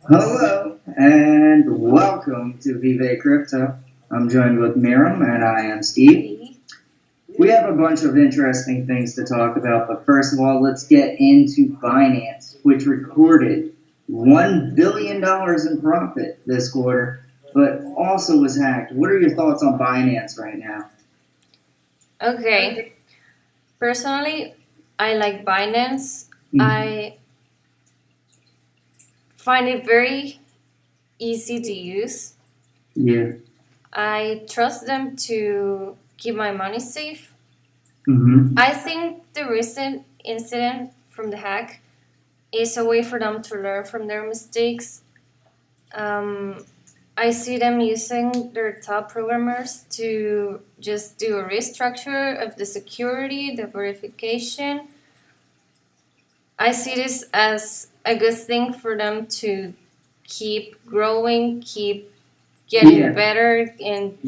Hello and welcome to ViveCrypto. I'm joined with Miriam and I am Steve. We have a bunch of interesting things to talk about, but first of all, let's get into Binance, which recorded $1 billion in profit this quarter, but also was hacked. What are your thoughts on Binance right now? Okay. Personally, I like Binance. I find it very easy to use. Yeah. I trust them to keep my money safe. Mm-hmm. I think the recent incident from the hack is a way for them to learn from their mistakes. I see them using their top programmers to just do a restructure of the security, the verification. I see this as a good thing for them to keep growing, keep getting better, and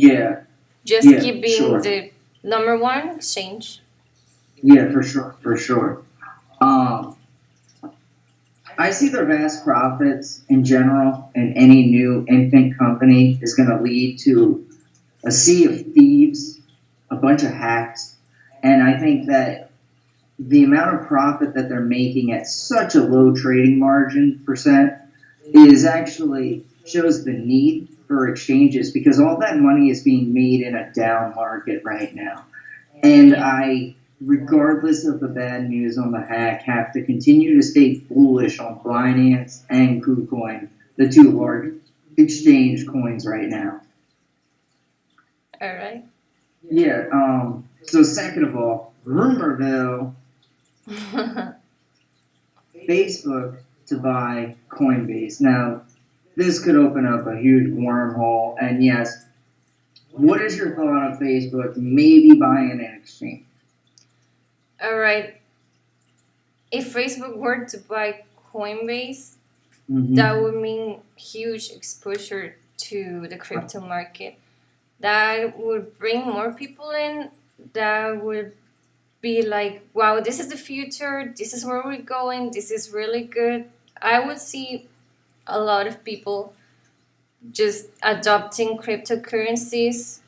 just keep being the number one exchange. Yeah, for sure. I see the vast profits in general in any new infant company is going to lead to a sea of thieves, a bunch of hacks, and I think that the amount of profit that they're making at such a low trading margin percent is actually shows the need for exchanges because all that money is being made in a down market right now. And I, regardless of the bad news on the hack, have to continue to stay bullish on Binance and KuCoin, the two large exchange coins right now. All right. Yeah. So second of all, Rumorville, Facebook to buy CoinBase. Now, this could open up a huge wormhole. And yes, what is your thought on Facebook maybe buying an exchange? All right. If Facebook were to buy CoinBase, that would mean huge exposure to the crypto market. That would bring more people in. That would be like, wow, this is the future. This is where we're going. This is really good. I would see a lot of people just adopting cryptocurrencies.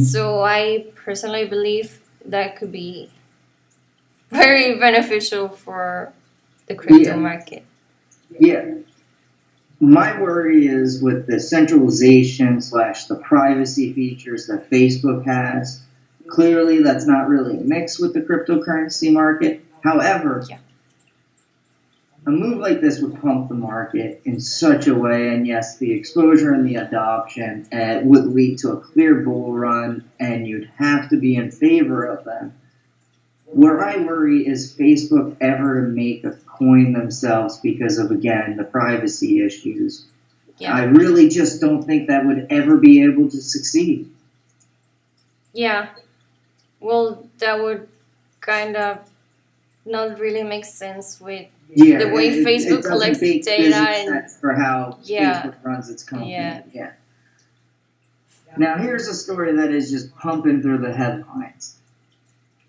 So I personally believe that could be very beneficial for the crypto market. Yeah. My worry is with the centralization / the privacy features that Facebook has. Clearly, that's not really mixed with the cryptocurrency market. However, a move like this would pump the market in such a way, and yes, the exposure and the adoption would lead to a clear bull run, and you'd have to be in favor of them. Where I worry is Facebook ever to make a coin themselves because of, again, the privacy issues. Yeah. I really just don't think that would ever be able to succeed. Yeah. Well, that would kind of not really make sense with the way Facebook collects data and for how Facebook runs its company. Yeah. Now, here's a story that is just pumping through the headlines.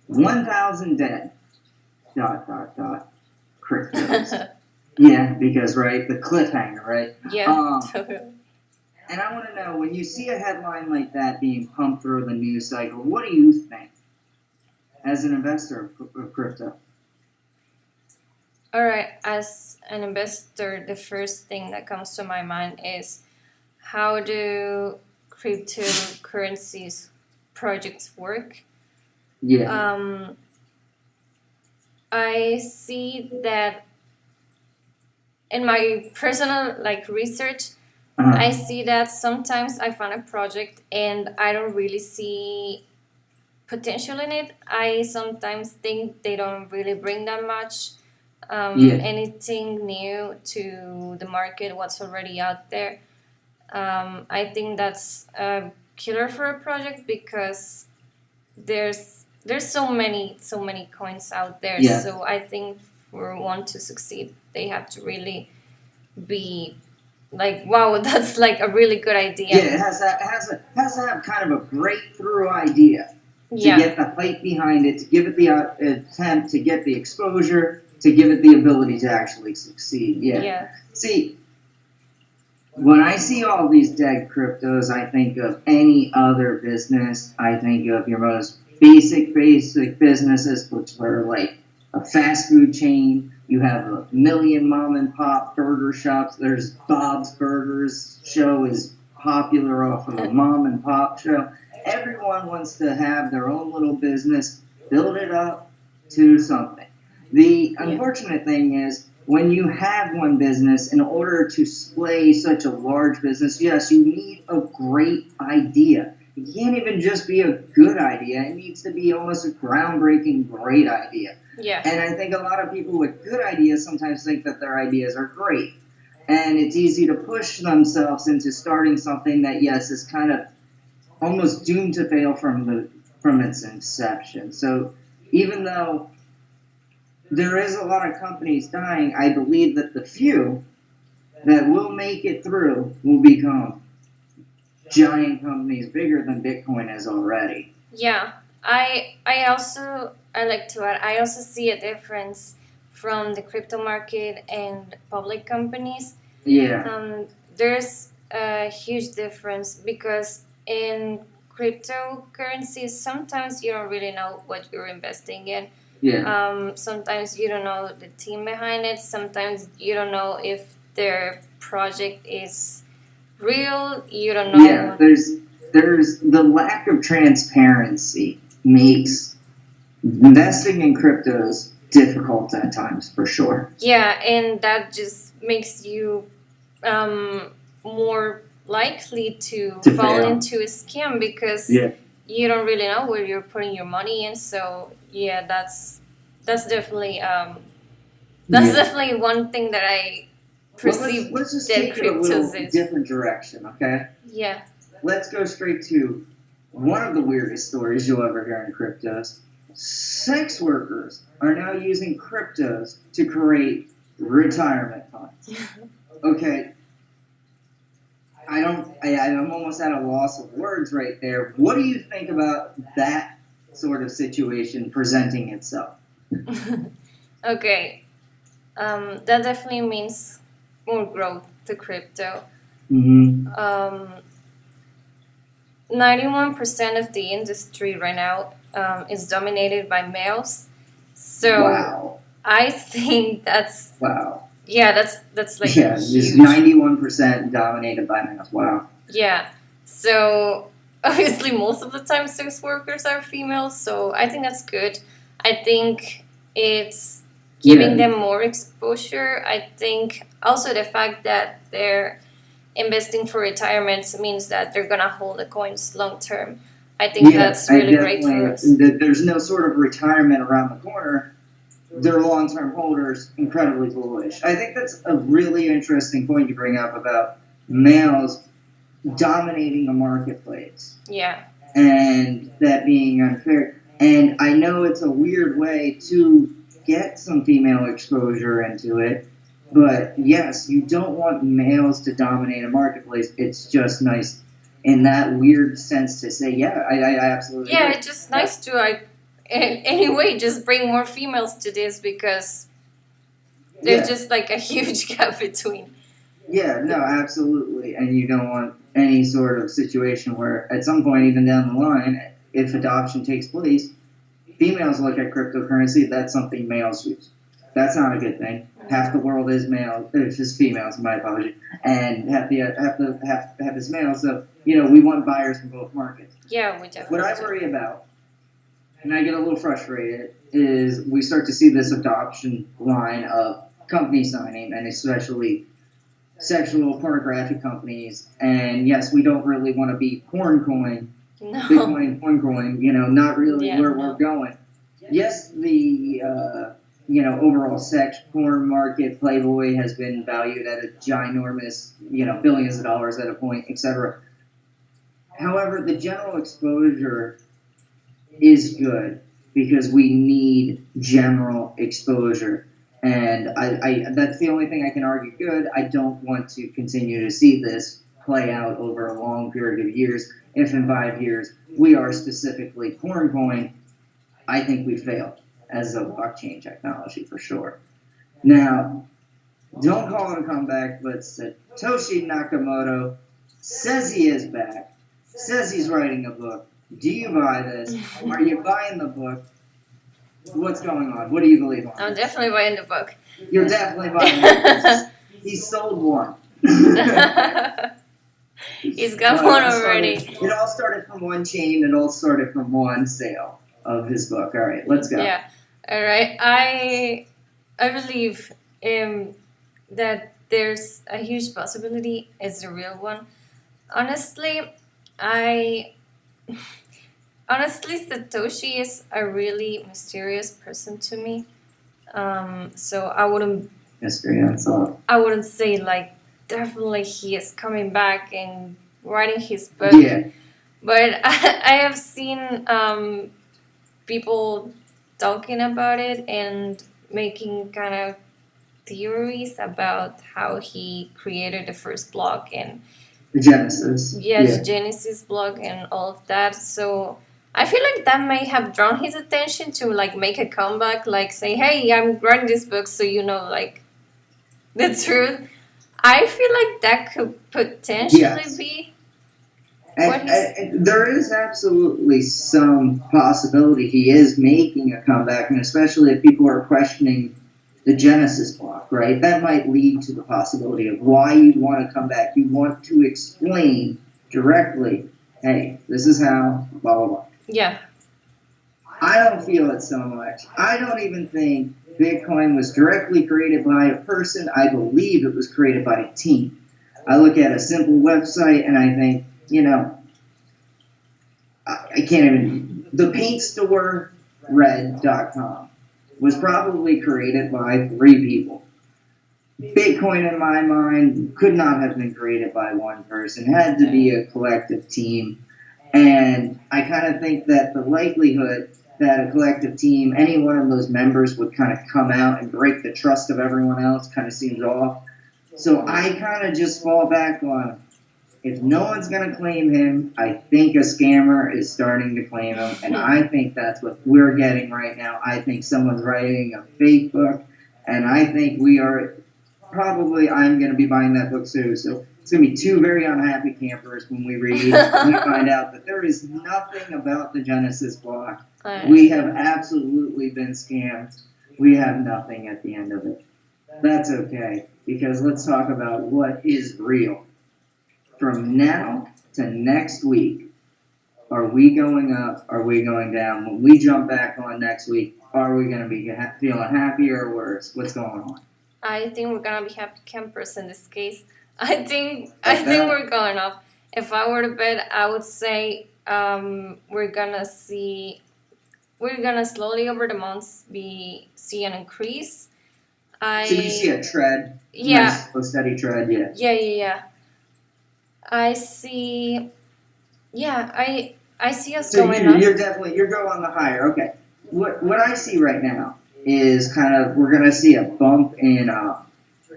1,000 dead. ... Cryptos. Yeah, because, right, the cliffhanger, right? Yeah, And I want to know, when you see a headline like that being pumped through the news cycle, what do you think as an investor of crypto? All right, as an investor, the first thing that comes to my mind is how do cryptocurrencies projects work? Yeah. I see that in my personal research, I see that sometimes I find a project and I don't really see potential in it. I sometimes think they don't really bring that much anything new to the market, what's already out there. I think that's a killer for a project because there's so many coins out there. Yeah. So I think for one to succeed, they have to really be like, wow, that's like a really good idea. Yeah, it has to have kind of a breakthrough idea to get the hype behind it, to give it the attempt, to get the exposure, to give it the ability to actually succeed. Yeah. See, when I see all these dead cryptos, I think of any other business. I think of your most basic businesses, which were like a fast food chain. You have a million mom and pop burger shops. There's Bob's Burgers show is popular off of a mom and pop show. Everyone wants to have their own little business, build it up to something. The unfortunate thing is, when you have one business, in order to splay such a large business, yes, you need a great idea. It can't even just be a good idea. It needs to be almost a groundbreaking, great idea. Yeah. And I think a lot of people with good ideas sometimes think that their ideas are great. And it's easy to push themselves into starting something that, yes, is kind of almost doomed to fail from its inception. So even though there is a lot of companies dying, I believe that the few that will make it through will become giant companies bigger than Bitcoin is already. Yeah, I like to add, I also see a difference from the crypto market and public companies. Yeah. There's a huge difference because in cryptocurrencies, sometimes you don't really know what you're investing in. Yeah. Sometimes you don't know the team behind it. Sometimes you don't know if their project is real. You don't know. Yeah, there's the lack of transparency makes investing in cryptos difficult at times, for sure. Yeah, and that just makes you more likely to fall fail into a scam because you don't really know where you're putting your money in. So yeah, that's definitely definitely one thing that I perceive. Let's just take it a little different direction, okay? Yeah. Let's go straight to one of the weirdest stories you'll ever hear in cryptos. Sex workers are now using cryptos to create retirement funds. Okay. I'm almost at a loss of words right there. What do you think about that sort of situation presenting itself? Okay. That definitely means more growth to crypto. 91% of the industry right now is dominated by males. So wow. I think that's wow. Yeah, that's like just 91% dominated by males. Wow. Yeah. So obviously most of the time sex workers are females, so I think that's good. I think it's giving them more exposure. I think also the fact that they're investing for retirement means that they're gonna hold the coins long term. I think that's really great for us. There's no sort of retirement around the corner. They're long-term holders, incredibly bullish. I think that's a really interesting point you bring up about males dominating the marketplace. Yeah. And that being unfair. And I know it's a weird way to get some female exposure into it, but yes, you don't want males to dominate a marketplace. It's just nice in that weird sense to say, yeah, I absolutely agree. It's just nice to anyway, just bring more females to this because there's just like a huge gap between. Yeah, no, absolutely. And you don't want any sort of situation where at some point, even down the line, if adoption takes place, females look at cryptocurrency, that's something males use. That's not a good thing. Half the world is male, it's just females, my apology, and half is male. So, we want buyers in both markets. Yeah, we definitely. What I worry about, and I get a little frustrated, is we start to see this adoption line of company signing, and especially sexual pornographic companies. And yes, we don't really want to be porn coin, Bitcoin porn coin, not really where we're going. Yes, the overall sex porn market, Playboy has been valued at a ginormous, billions of dollars at a point, etc. However, the general exposure is good because we need general exposure. And I that's the only thing I can argue good. I don't want to continue to see this play out over a long period of years. If in 5 years we are specifically porn coin, I think we failed as a blockchain technology for sure. Now, Don't call it a comeback, but Satoshi Nakamoto says he is back, says he's writing a book. Do you buy this? Are you buying the book? What's going on? What do you believe on? I'm definitely buying the book. You're definitely buying it. He sold one. He's got one already. It all started from one chain. It all started from one sale of his book. All right, let's go. Yeah. All right. I believe that there's a huge possibility it's the real one. Honestly, Satoshi is a really mysterious person to me. So I wouldn't say like definitely he is coming back and writing his book. Yeah. But I have seen people talking about it and making kind of theories about how he created the first block and the Genesis. Genesis block and all of that. So I feel like that may have drawn his attention to like make a comeback, like say, hey, I'm writing this book so you know like the truth. I feel like that could potentially be and there is absolutely some possibility he is making a comeback, and especially if people are questioning the Genesis block, right? That might lead to the possibility of why you want to come back. You want to explain directly, hey, this is how, blah, blah, blah. Yeah. I don't feel it so much. I don't even think Bitcoin was directly created by a person. I believe it was created by a team. I look at a simple website and I think, I can't even. The paintstorered.com was probably created by 3 people. Bitcoin, in my mind, could not have been created by one person. It had to be a collective team. And I kind of think that the likelihood that a collective team, any one of those members would kind of come out and break the trust of everyone else kind of seems off. So I kind of just fall back on, if no one's going to claim him, I think a scammer is starting to claim him, and I think that's what we're getting right now. I think someone's writing a fake book, and I think we are I'm going to be buying that book too. So it's going to be 2 very unhappy campers when we read and we find out that there is nothing about the Genesis block. We have absolutely been scammed. We have nothing at the end of it. That's okay, because let's talk about what is real. From now to next week, are we going up? Are we going down? When we jump back on next week, are we going to be feeling happier or worse? What's going on? I think we're gonna be happy campers in this case. I think we're going up. If I were to bet, I would say we're gonna slowly over the months see an increase. So you see a trend? Yeah. Nice, steady trend, yeah. Yeah. I see. Yeah, I see us so going up. You're going on the higher. Okay. What I see right now is kind of we're going to see a bump in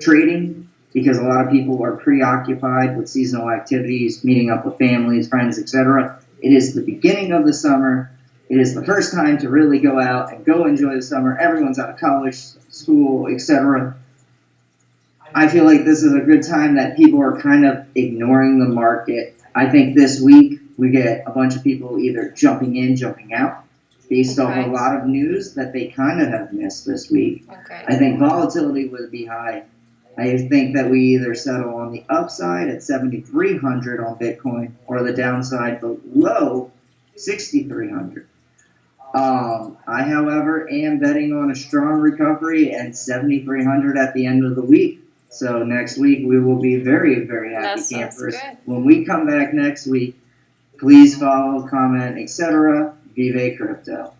trading because a lot of people are preoccupied with seasonal activities, meeting up with families, friends, etc. It is the beginning of the summer. It is the first time to really go out and go enjoy the summer. Everyone's out of college, school, etc. I feel like this is a good time that people are kind of ignoring the market. I think this week we get a bunch of people either jumping in, jumping out, based off a lot of news that they kind of have missed this week. Okay. I think volatility would be high. I think that we either settle on the upside at 7,300 on Bitcoin or the downside below 6,300. I, however, am betting on a strong recovery at 7,300 at the end of the week. So next week we will be very, very happy campers. When we come back next week, please follow, comment, etc. ViveCrypto.